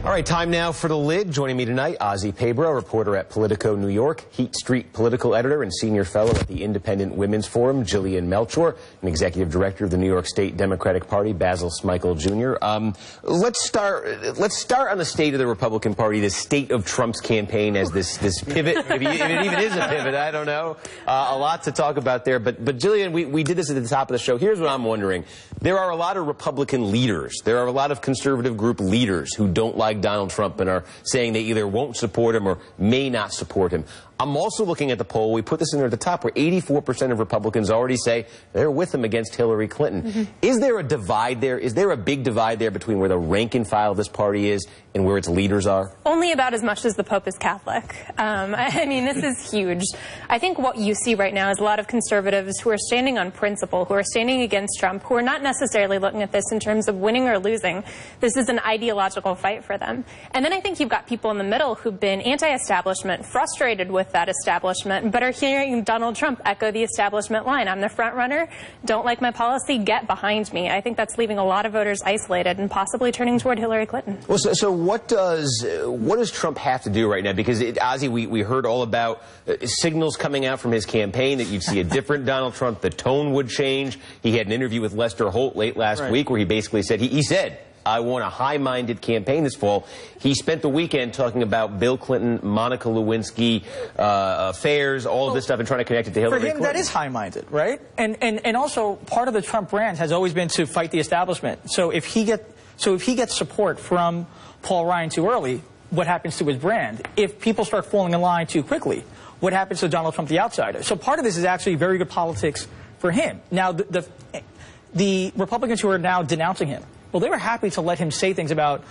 All right, time now for The Lid. Joining me tonight, Ozzy Pabro, reporter at Politico New York, Heat Street political editor and senior fellow at the Independent Women's Forum, Jillian Melchior, and executive director of the New York State Democratic Party, Basil Smikle Jr. Let's start on the state of the Republican Party, the state of Trump's campaign as this pivot, if it even is a pivot, I don't know. A lot to talk about there. But Jillian, we did this at the top of the show. Here's what I'm wondering. There are a lot of Republican leaders. There are a lot of conservative group leaders who don't like Donald Trump and are saying they either won't support him or may not support him. I'm also looking at the poll. We put this in there at the top where 84% of Republicans already say they're with him against Hillary Clinton. Is there a divide there? Is there a big divide there between where the rank and file of this party is and where its leaders are? Only about as much as the Pope is Catholic. I mean, this is huge. I think what you see right now is a lot of conservatives who are standing on principle, who are standing against Trump, who are not necessarily looking at this in terms of winning or losing. This is an ideological fight for them. And then I think you've got people in the middle who've been anti-establishment, frustrated with that establishment, but are hearing Donald Trump echo the establishment line. I'm the front runner. Don't like my policy. Get behind me. I think that's leaving a lot of voters isolated and possibly turning toward Hillary Clinton. Well, so what does Trump have to do right now? Because, Ozzy, we heard all about signals coming out from his campaign that you'd see a different Donald Trump. The tone would change. He had an interview with Lester Holt late last week where he basically said, he said, I want a high-minded campaign this fall. He spent the weekend talking about Bill Clinton, Monica Lewinsky, affairs, all of this stuff, and trying to connect it to Hillary Clinton. For him, that is high-minded, right? And also, part of the Trump brand has always been to fight the establishment. So if he gets support from Paul Ryan too early, what happens to his brand? If people start falling in line too quickly, what happens to Donald Trump, the outsider? So part of this is actually very good politics for him. Now, the Republicans who are now denouncing him, well, they were happy to let him say things about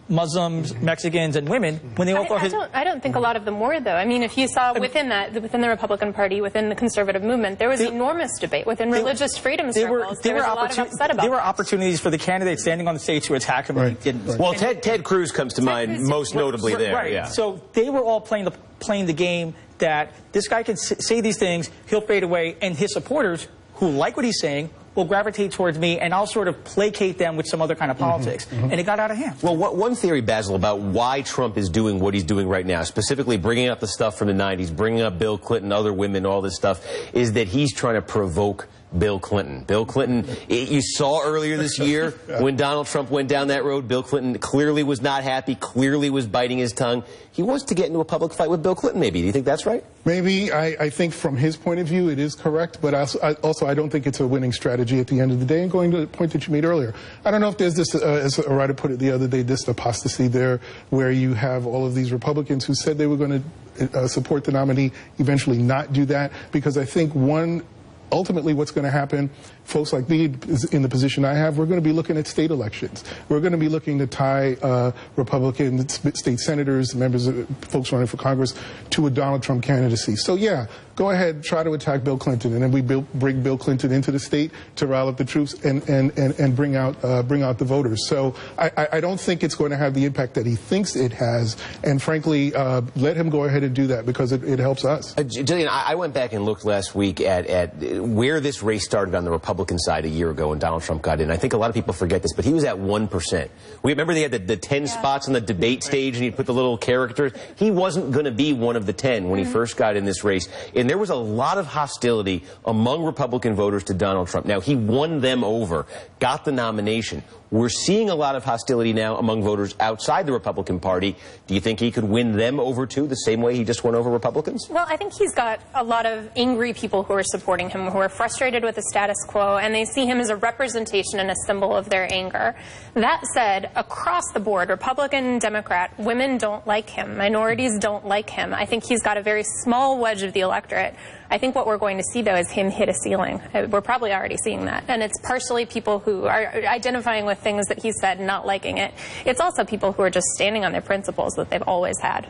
Muslims, Mexicans, and women when they all thought his... I don't think a lot of them were, though. I mean, if you saw within the Republican Party, within the conservative movement, there was enormous debate within religious freedom circles. There was a lot of upset about There were opportunities for the candidates standing on the stage to attack him, and he didn't. Well, Ted Cruz comes to mind most notably there. Right. Yeah. So they were all playing the game that this guy can say these things, he'll fade away, and his supporters, who like what he's saying, will gravitate towards me, and I'll sort of placate them with some other kind of politics. And it got out of hand. Well, one theory, Basil, about why Trump is doing what he's doing right now, specifically bringing up the stuff from the 90s, bringing up Bill Clinton, other women, all this stuff, is that he's trying to provoke Bill Clinton. Bill Clinton, you saw earlier this year when Donald Trump went down that road, Bill Clinton clearly was not happy, clearly was biting his tongue. He wants to get into a public fight with Bill Clinton, maybe. Do you think that's right? Maybe. I think from his point of view it is correct, but also I don't think it's a winning strategy at the end of the day. And going to the point that you made earlier, I don't know if there's this, as a writer put it the other day, this apostasy there where you have all of these Republicans who said they were going to support the nominee, eventually not do that, because I think ultimately what's going to happen, folks like me in the position I have, we're going to be looking at state elections. We're going to be looking to tie Republican state senators, folks running for Congress, to a Donald Trump candidacy. So yeah, go ahead, try to attack Bill Clinton, and then we bring Bill Clinton into the state to rile up the troops and bring out the voters. So I don't think it's going to have the impact that he thinks it has, and frankly, let him go ahead and do that because it helps us. Jillian, I went back and looked last week at where this race started on the Republican side a year ago when Donald Trump got in. I think a lot of people forget this, but he was at 1%. We remember they had the 10 spots on the debate stage, and he'd put the little characters. He wasn't going to be one of the 10 when he first got in this race, and there was a lot of hostility among Republican voters to Donald Trump. Now, he won them over, got the nomination. We're seeing a lot of hostility now among voters outside the Republican Party. Do you think he could win them over, too, the same way he just won over Republicans? Well, I think he's got a lot of angry people who are supporting him, who are frustrated with the status quo, and they see him as a representation and a symbol of their anger. That said, across the board, Republican, Democrat, women don't like him. Minorities don't like him. I think he's got a very small wedge of the electorate. I think what we're going to see, though, is him hit a ceiling. We're probably already seeing that. And it's partially people who are identifying with things that he said, not liking it. It's also people who are just standing on their principles that they've always had.